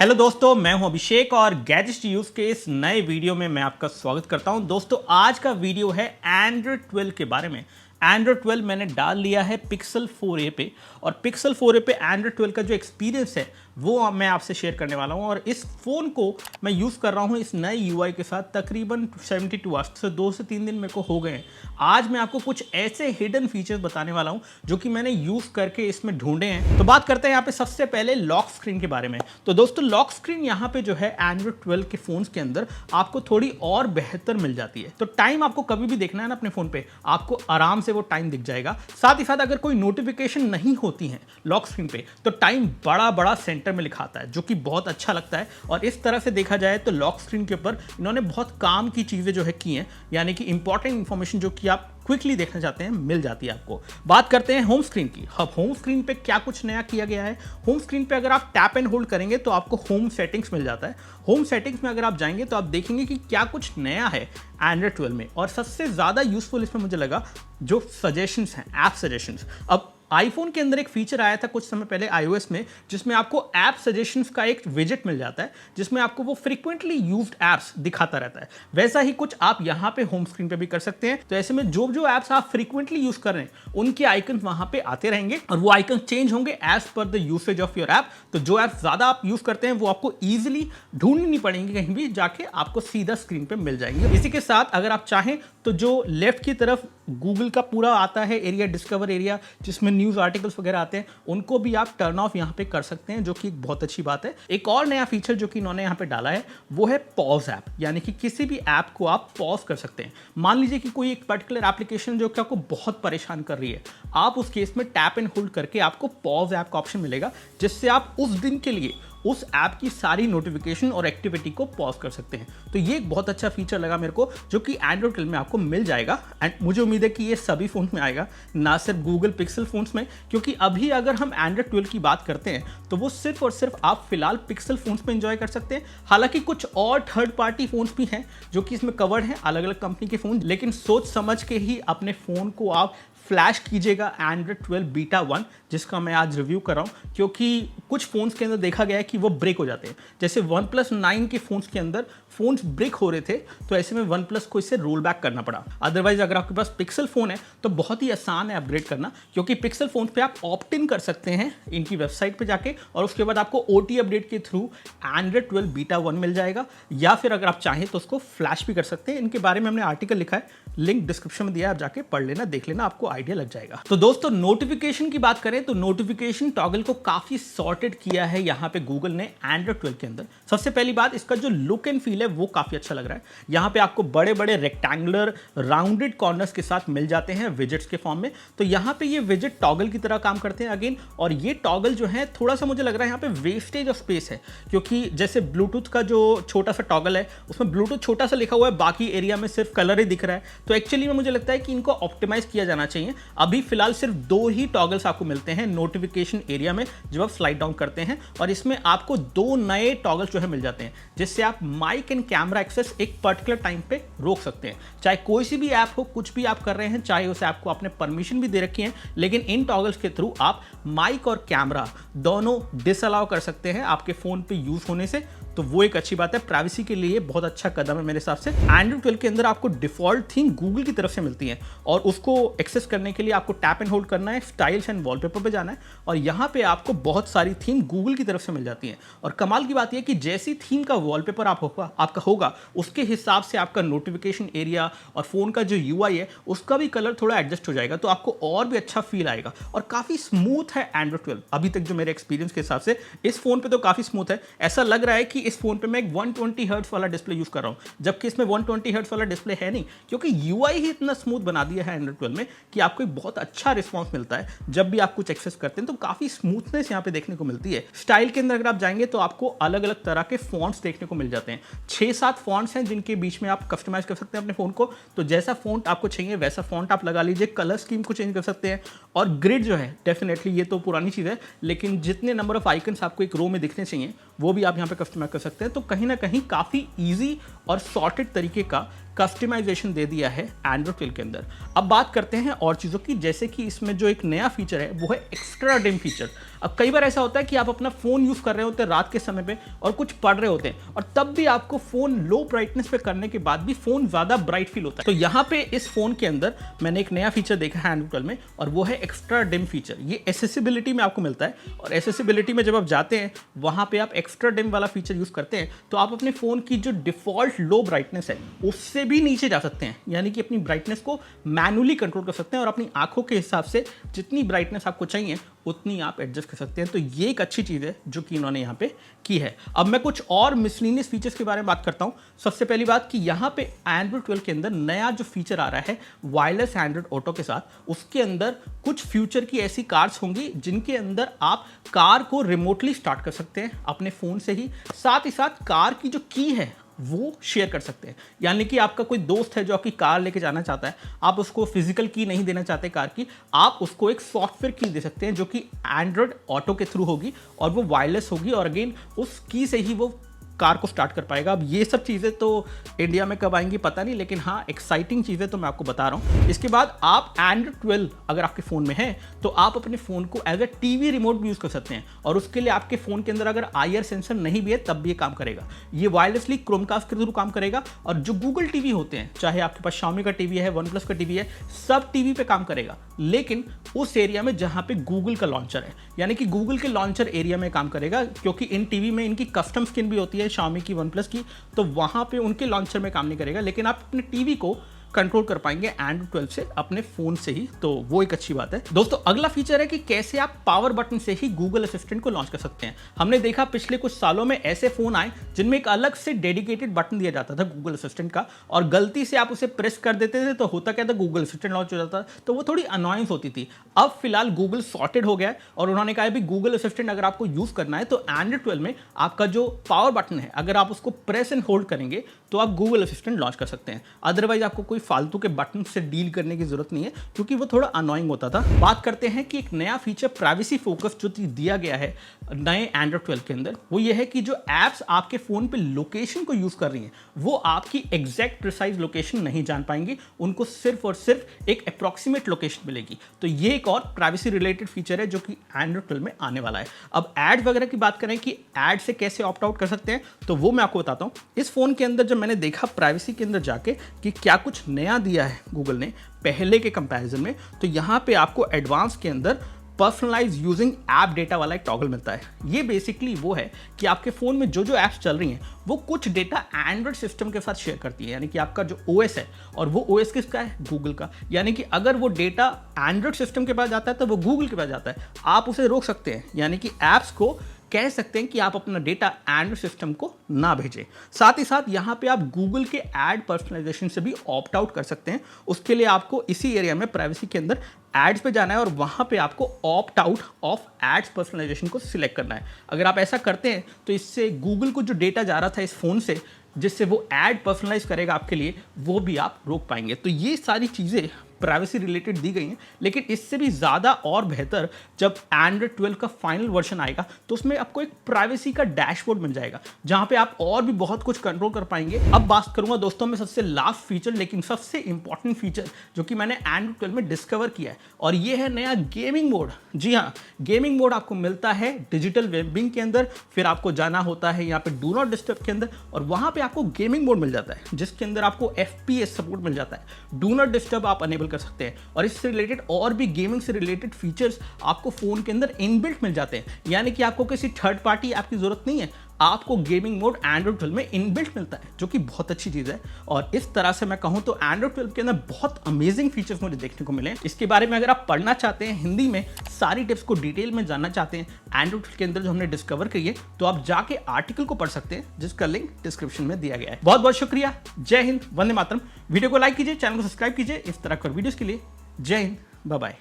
Hello दोस्तों, मैं हूं अभिषेक और गैजेट्स यूज के इस नए वीडियो में मैं आपका स्वागत करता हूं। दोस्तों, आज का वीडियो है एंड्रॉयड 12 के बारे में। एंड्रॉयड 12 मैंने डाल लिया है पिक्सल 4a पे और पिक्सल 4a पे एंड्रॉयड 12 का जो एक्सपीरियंस है वो मैं आपसे शेयर करने वाला हूं। और इस फ़ोन को मैं यूज़ कर रहा हूं इस नए यूआई के साथ तकरीबन 72 आवर्स से 2 से 3 दिन मेरे को हो गए हैं। आज मैं आपको कुछ ऐसे हिडन फीचर्स बताने वाला हूं जो कि मैंने यूज़ करके इसमें ढूंढे हैं। तो बात करते हैं यहाँ पे सबसे पहले लॉक स्क्रीन के बारे में। तो दोस्तों, लॉक स्क्रीन यहाँ पे जो है एंड्रॉयड 12 के फ़ोन्स के अंदर आपको थोड़ी और बेहतर मिल जाती है। तो टाइम आपको कभी भी देखना है ना अपने फ़ोन पे, आपको आराम से वो टाइम दिख जाएगा। साथ ही साथ अगर कोई नोटिफिकेशन नहीं होती है लॉक स्क्रीन पे तो टाइम बड़ा बड़ा सेंटर में लिखाता है, जो कि बहुत अच्छा लगता है। और इस तरह से देखा जाए तो लॉक स्क्रीन के ऊपर इन्होंने बहुत काम की चीज़ें जो है की हैं, यानी कि इंपॉर्टेंट इंफॉर्मेशन जो कि आप क्विकली देखना चाहते हैं मिल जाती है आपको। बात करते हैं होम स्क्रीन की। अब होम स्क्रीन पे क्या कुछ नया किया गया है। होम स्क्रीन पे अगर आप टैप एंड होल्ड करेंगे तो आपको होम सेटिंग्स मिल जाता है। होम सेटिंग्स में अगर आप जाएंगे तो आप देखेंगे कि क्या कुछ नया है एंड्रॉयड 12 में। और सबसे ज़्यादा यूजफुल इसमें मुझे लगा जो सजेशंस हैं, ऐप सजेशंस। अब आईफोन के अंदर एक फीचर आया था कुछ समय पहले आईओएस में, जिसमें आपको ऐप सजेशंस का एक विजेट मिल जाता है, जिसमें आपको वो फ्रीक्वेंटली यूज्ड ऐप्स दिखाता रहता है। वैसा ही कुछ आप यहाँ पे होम स्क्रीन पे भी कर सकते हैं। तो ऐसे में जो जो ऐप्स आप फ्रीक्वेंटली यूज कर रहे हैं उनके आइकन वहां पे आते रहेंगे और वो आइकन चेंज होंगे as per the usage of your app. तो जो ऐप ज्यादा आप यूज करते हैं वो आपको ईजिली ढूंढनी नहीं पड़ेंगे, कहीं भी जाके आपको सीधा स्क्रीन पे मिल जाएंगे। इसी के साथ अगर आप चाहें तो जो लेफ्ट की तरफ गूगल का पूरा आता है एरिया, डिस्कवर एरिया, जिसमें न्यूज़ आर्टिकल्स वगैरह आते हैं, उनको भी आप टर्न ऑफ यहाँ पे कर सकते हैं, जो कि एक बहुत अच्छी बात है। एक और नया फीचर जो कि इन्होंने यहाँ पे डाला है वो है पॉज ऐप, यानी कि किसी भी ऐप को आप पॉज कर सकते हैं। मान लीजिए कि कोई एक पर्टिकुलर एप्लीकेशन जो कि आपको बहुत परेशान कर रही है, आप उस केस में टैप एंड होल्ड करके आपको पॉज ऐप का ऑप्शन मिलेगा, जिससे आप उस दिन के लिए उस ऐप की सारी नोटिफिकेशन और एक्टिविटी को पॉज कर सकते हैं। तो ये एक बहुत अच्छा फीचर लगा मेरे को, जो कि एंड्रॉयड 12 में आपको मिल जाएगा। एंड मुझे उम्मीद है कि ये सभी फोन में आएगा, ना सिर्फ गूगल पिक्सल फोन्स में, क्योंकि अभी अगर हम एंड्रॉयड 12 की बात करते हैं तो वो सिर्फ और सिर्फ आप फिलहाल पिक्सल फोन्स में एंजॉय कर सकते हैं। हालांकि कुछ और थर्ड पार्टी फोन्स भी हैं जो कि इसमें कवर्ड हैं, अलग अलग कंपनी के फोन, लेकिन सोच समझ के ही अपने फोन को आप फ्लैश कीजिएगा एंड्रॉयड 12 बीटा 1, जिसका मैं आज रिव्यू कर रहा हूँ। क्योंकि कुछ फ़ोन्स के अंदर देखा गया है कि वो ब्रेक हो जाते हैं, जैसे OnePlus 9 के फ़ोन्स के अंदर फ़ोन्स ब्रेक हो रहे थे, तो ऐसे में OnePlus को इसे रोल बैक करना पड़ा। अदरवाइज अगर आपके पास पिक्सल फ़ोन है तो बहुत ही आसान है अपग्रेड करना, क्योंकि पिक्सल फ़ोन पे आप ऑप्ट इन कर सकते हैं इनकी वेबसाइट पे जाके, और उसके बाद आपको OT अपडेट के थ्रू एंड्रॉयड 12 बीटा 1 मिल जाएगा, या फिर अगर आप चाहें तो उसको फ्लैश भी कर सकते हैं। इनके बारे में हमने आर्टिकल लिखा है, लिंक डिस्क्रिप्शन में दिया है, आप जाके पढ़ लेना, देख लेना, आपको आइडिया लग जाएगा। तो दोस्तों, नोटिफिकेशन की बात करें तो नोटिफिकेशन टॉगल को काफी सॉर्टेड किया है यहाँ पे गूगल ने एंड्रॉयड 12 के अंदर। सबसे पहली बात, इसका जो लुक एंड फील है वो काफी अच्छा लग रहा है। यहाँ पे आपको बड़े बड़े रेक्टेंगुलर राउंडेड कॉर्नर्स के साथ मिल जाते हैं विजेट्स के फॉर्म में। तो यहाँ पे ये विजेट टॉगल की तरह काम करते हैं अगेन। और ये टॉगल जो है थोड़ा सा मुझे लग रहा है यहाँ पे वेस्टेज ऑफ स्पेस है, क्योंकि जैसे ब्लूटूथ का जो छोटा सा टॉगल है उसमें ब्लूटूथ छोटा सा लिखा हुआ है, बाकी एरिया में सिर्फ कलर ही दिख रहा है। तो एक्चुअली में मुझे लगता है कि इनको ऑप्टिमाइज किया जाना चाहिए। अभी फिलहाल सिर्फ 2 ही टॉगल्स आपको मिलते हैं नोटिफिकेशन एरिया में जब आप स्लाइड डाउन करते हैं, और इसमें आपको 2 नए टॉगल्स जो है मिल जाते हैं, जिससे आप माइक एंड कैमरा एक्सेस एक पर्टिकुलर टाइम पे रोक सकते हैं। चाहे कोई सी भी ऐप हो, कुछ भी आप कर रहे हैं, चाहे उस ऐप को आपने परमिशन भी दे रखी है, लेकिन इन टॉगल्स के थ्रू आप माइक और कैमरा दोनों डिसअलाउ कर सकते हैं आपके फोन पे यूज होने से। तो वो एक अच्छी बात है, प्राइवेसी के लिए बहुत अच्छा कदम है मेरे हिसाब से। एंड्रॉयड 12 के अंदर आपको डिफॉल्ट थीम गूगल की तरफ से मिलती है, और उसको एक्सेस करने के लिए आपको टैप एंड होल्ड करना है, स्टाइल्स एंड वॉलपेपर पे जाना है, और यहाँ पे आपको बहुत सारी थीम गूगल की तरफ से मिल जाती हैं। और कमाल की बात यह कि जैसी थीम का वॉलपेपर आपका होगा उसके हिसाब से आपका नोटिफिकेशन एरिया और फोन का जो यूआई है उसका भी कलर थोड़ा एडजस्ट हो जाएगा, तो आपको और भी अच्छा फील आएगा। और काफी स्मूथ है एंड्रॉयड 12 अभी तक जो मेरे एक्सपीरियंस के हिसाब से इस फोन पे तो काफी स्मूथ है। ऐसा लग रहा है कि इस फोन पे मैं एक 120 हर्ट्ज वाला डिस्प्ले यूज कर रहा हूं, जबकि इसमें 120 हर्ट्ज वाला डिस्प्ले है नहीं, क्योंकि यूआई ही इतना स्मूथ बना दिया है एंड्रॉयड 12 में कि आपको एक बहुत अच्छा रिस्पांस मिलता है जब भी आप कुछ एक्सेस करते हैं। तो काफी स्मूथनेस यहाँ पे देखने को मिलती है। स्टाइल के अंदर अगर आप जाएंगे तो आपको अलग अलग तरह के फॉन्ट्स देखने को मिल जाते हैं। 6-7 फॉन्ट्स हैं जिनके बीच में आप कस्टमाइज कर सकते हैं अपने फोन को। तो जैसा फॉन्ट आपको चाहिए वैसा फॉन्ट आप लगा लीजिए, कलर स्कीम को चेंज कर सकते हैं। और ग्रिड जो है, डेफिनेटली ये तो पुरानी चीज़ है, लेकिन जितने नंबर ऑफ आइकन्स आपको एक रो में दिखने चाहिए वो भी आप यहाँ पे कस्टमाइज कर सकते हैं। तो कहीं ना कहीं काफ़ी ईजी और सॉर्टेड तरीके का कस्टमाइजेशन दे दिया है एंड्रॉइड 12 के अंदर। अब बात करते हैं और चीज़ों की, जैसे कि इसमें जो एक नया फीचर है वो है एक्स्ट्रा डिम फीचर। अब कई बार ऐसा होता है कि आप अपना फ़ोन यूज़ कर रहे होते हैं रात के समय पे और कुछ पढ़ रहे होते हैं, और तब भी आपको फ़ोन लो ब्राइटनेस पे करने के बाद भी फ़ोन ज़्यादा ब्राइट फील होता है। तो यहाँ पे इस फ़ोन के अंदर मैंने एक नया फीचर देखा है एंड्रॉइड 12 में, और वो है एक्स्ट्रा डिम फीचर। ये एसेसिबिलिटी में आपको मिलता है, और एसेसिबिलिटी में जब आप जाते हैं वहाँ पे आप एक्स्ट्रा डिम वाला फीचर यूज़ करते हैं तो आप अपने फ़ोन की जो डिफ़ॉल्ट लो ब्राइटनेस है उससे भी नीचे जा सकते हैं, यानी कि अपनी ब्राइटनेस को मैनुअली कंट्रोल कर सकते हैं और अपनी आंखों के हिसाब से जितनी ब्राइटनेस आपको चाहिए उतनी आप एडजस्ट कर सकते हैं। तो ये एक अच्छी चीज़ है जो कि इन्होंने यहाँ पे की है। अब मैं कुछ और मिसलिनियस फीचर्स के बारे में बात करता हूँ। सबसे पहली बात कि यहाँ पे एंड्रॉइड 12 के अंदर नया जो फीचर आ रहा है वायरलेस एंड्रॉइड ऑटो के साथ, उसके अंदर कुछ फ्यूचर की ऐसी कार्स होंगी जिनके अंदर आप कार को रिमोटली स्टार्ट कर सकते हैं अपने फ़ोन से ही, साथ कार की जो की है वो शेयर कर सकते हैं। यानी कि आपका कोई दोस्त है जो आपकी कार लेके जाना चाहता है, आप उसको फिजिकल की नहीं देना चाहते कार की, आप उसको एक सॉफ्टवेयर की दे सकते हैं जो कि एंड्रॉइड ऑटो के थ्रू होगी और वो वायरलेस होगी, और अगेन उस की से ही वो कार को स्टार्ट कर पाएगा। अब ये सब चीज़ें तो इंडिया में कब आएंगी पता नहीं, लेकिन हाँ एक्साइटिंग चीज़ें तो मैं आपको बता रहा हूँ। इसके बाद आप एंड्रॉइड 12 अगर आपके फ़ोन में है तो आप अपने फ़ोन को एज ए टीवी रिमोट भी यूज़ कर सकते हैं, और उसके लिए आपके फ़ोन के अंदर अगर IR सेंसर नहीं भी है तब भी ये काम करेगा। ये वायरलेसली क्रोमकास्ट के थ्रू काम करेगा, और जो गूगल टीवी होते हैं, चाहे आपके पास Xiaomi का टीवी है, OnePlus का टीवी है, सब टीवी पे काम करेगा, लेकिन उस एरिया में जहाँ पे गूगल का लॉन्चर है, यानी कि गूगल के लॉन्चर एरिया में काम करेगा, क्योंकि इन टीवी में इनकी कस्टम स्किन भी होती है Xiaomi की, OnePlus की, तो वहां पे उनके लॉन्चर में काम नहीं करेगा, लेकिन आप अपने टीवी को कंट्रोल कर पाएंगे एंड्रॉइड 12 से अपने फोन से ही, तो वो एक अच्छी बात है। दोस्तों अगला फीचर है कि कैसे आप पावर बटन से ही गूगल असिस्टेंट को लॉन्च कर सकते हैं। हमने देखा पिछले कुछ सालों में ऐसे फोन आए जिनमें एक अलग से डेडिकेटेड बटन दिया जाता था गूगल असिस्टेंट का, और गलती से आप उसे प्रेस कर देते थे तो होता क्या था, गूगल असिस्टेंट लॉन्च हो जाता, तो वो थोड़ी अनॉयंस होती थी। अब फिलहाल गूगल सॉर्टेड हो गया है और उन्होंने कहा भी गूगल असिस्टेंट अगर आपको यूज करना है तो एंड्रॉइड 12 में आपका जो पावर बटन है अगर आप उसको प्रेस एंड होल्ड करेंगे तो आप गूगल असिस्टेंट लॉन्च कर सकते हैं। अदरवाइज आपको कोई फालतू के बटन से डील करने की जरूरत नहीं है, क्योंकि वो थोड़ा अनोइंग होता था। बात करते हैं कि एक नया फीचर प्राइवेसी फोकस जो दिया गया है नए एंड्रॉइड 12 के अंदर, वो ये है कि जो एप्स आपके फोन पे लोकेशन को यूज कर रही हैं वो आपकी एग्जैक्ट प्रिसाइज लोकेशन नहीं जान पाएंगी, उनको सिर्फ और सिर्फ एक अप्रॉक्सीमेट लोकेशन मिलेगी। तो ये एक और प्राइवेसी रिलेटेड फीचर है जो कि एंड्रॉइड 12 में आने वाला है। अब एड वगैरह की बात करें कि एड से कैसे ऑप्ट आउट कर सकते हैं, तो वो मैं आपको बताता हूं। इस फोन के अंदर जब मैंने देखा प्राइवेसी के अंदर जाके कि क्या कुछ नया दिया है गूगल ने पहले के कंपैरिजन में, तो यहां पे आपको एडवांस के अंदर पर्सनलाइज यूजिंग ऐप डेटा वाला एक टॉगल मिलता है। ये बेसिकली वो है कि आपके फ़ोन में जो जो ऐप्स चल रही हैं वो कुछ डेटा एंड्रॉइड सिस्टम के साथ शेयर करती है, यानी कि आपका जो OS है, और वो OS किसका है, गूगल का, यानी कि अगर वो डेटा एंड्रॉइड सिस्टम के पास जाता है तो वो गूगल के पास जाता है। आप उसे रोक सकते हैं, यानी कि ऐप्स को कह सकते हैं कि आप अपना डेटा एंड्रॉइड सिस्टम को ना भेजें। साथ ही साथ यहाँ पे आप गूगल के एड पर्सनलाइजेशन से भी ऑप्ट आउट कर सकते हैं। उसके लिए आपको इसी एरिया में प्राइवेसी के अंदर एड्स पे जाना है और वहाँ पे आपको opt out of ads personalisation को सिलेक्ट करना है। अगर आप ऐसा करते हैं तो इससे गूगल को जो डेटा जा रहा था इस फ़ोन से, जिससे वो ऐड पर्सनलाइज करेगा आपके लिए, वो भी आप रोक पाएंगे। तो ये सारी चीज़ें प्राइवेसी रिलेटेड दी गई हैं, लेकिन इससे भी ज़्यादा और बेहतर जब एंड्रॉइड 12 का फाइनल वर्जन आएगा तो उसमें आपको एक प्राइवेसी का डैशबोर्ड मिल जाएगा जहां पे आप और भी बहुत कुछ कंट्रोल कर पाएंगे। अब बात करूंगा दोस्तों मैं सबसे लास्ट फीचर, लेकिन सबसे इंपॉर्टेंट फीचर जो कि मैंने एंड्रॉइड 12 में डिस्कवर किया है, और ये है नया गेमिंग मोड। जी हाँ, गेमिंग मोड आपको मिलता है डिजिटल वेलबींग के अंदर, फिर आपको जाना होता है यहाँ पे डू नॉट डिस्टर्ब के अंदर, और वहाँ पे आपको गेमिंग मोड मिल जाता है जिसके अंदर आपको FPS सपोर्ट मिल जाता है। डू नॉट डिस्टर्ब आप अनेबल कर सकते हैं, और इससे रिलेटेड और भी गेमिंग से रिलेटेड फीचर्स आपको फोन के अंदर इनबिल्ट मिल जाते हैं, यानी कि आपको किसी थर्ड पार्टी ऐप की जरूरत नहीं है, आपको गेमिंग मोड एंड्रॉइड 12 में इनबिल्ट मिलता है, जो कि बहुत अच्छी चीज़ है। और इस तरह से मैं कहूँ तो एंड्रॉइड 12 के अंदर बहुत अमेजिंग फीचर्स मुझे देखने को मिले। इसके बारे में अगर आप पढ़ना चाहते हैं, हिंदी में सारी टिप्स को डिटेल में जानना चाहते हैं एंड्रॉइड 12 के अंदर जो हमने डिस्कवर की है, तो आप जाके आर्टिकल को पढ़ सकते हैं जिसका लिंक डिस्क्रिप्शन में दिया गया है। बहुत बहुत शुक्रिया। जय हिंद, वंदे मातरम। वीडियो को लाइक कीजिए, चैनल को सब्सक्राइब कीजिए इस तरह के वीडियोस के लिए। जय हिंद, बाय बाय।